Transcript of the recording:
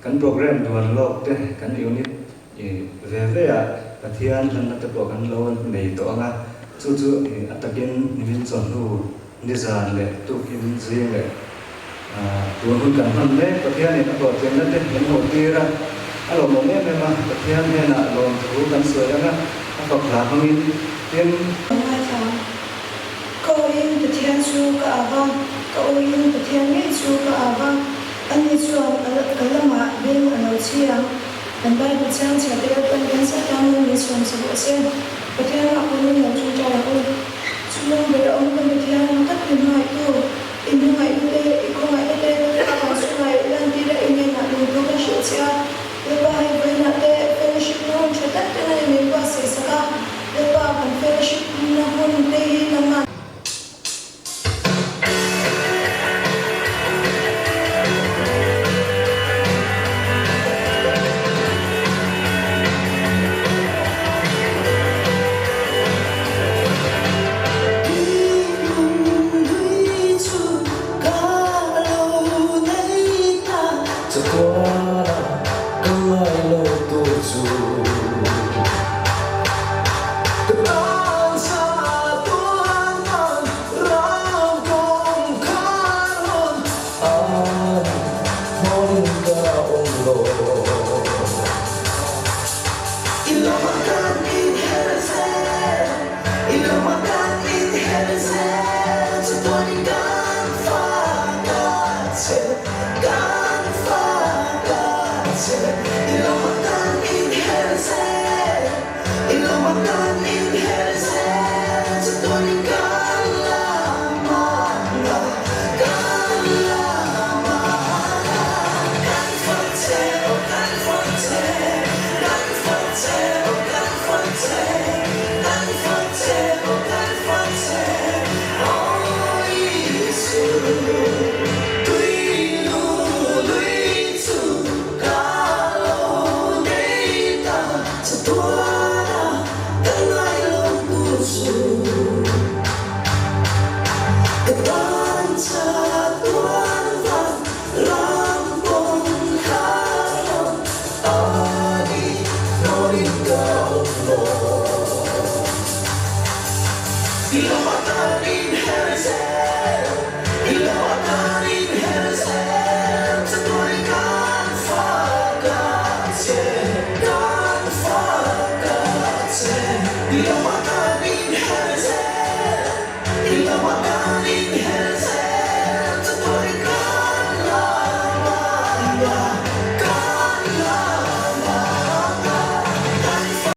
kan program duan lok te kan unit ve ve a pathian han na te po kan lo nei to anga chu atakin nimin chon hu nizan le tu kin zing le tuan hun kan han le pathian ni ko chen na te hen ho tira alo mo me ma pathian he na lo thu kan soi anga ko khla hangin tin ko in pathian chu ka awang ko in pathian ni chu ka awang ani chuan kalama bin alo chia dan bai bu chang cha de kan kan sa tang ni som sa bo se pathian a ko ni chu cha la ko chu lo be ong kan pathian tak ni mai to in mai te ko mai te ka su mai lan ti da in na lu do ka shi cha le bai bai na te fellowship no cha ta te na ni ba se sa ka le ba kan fellowship na hon te na ma You know my God in heaven,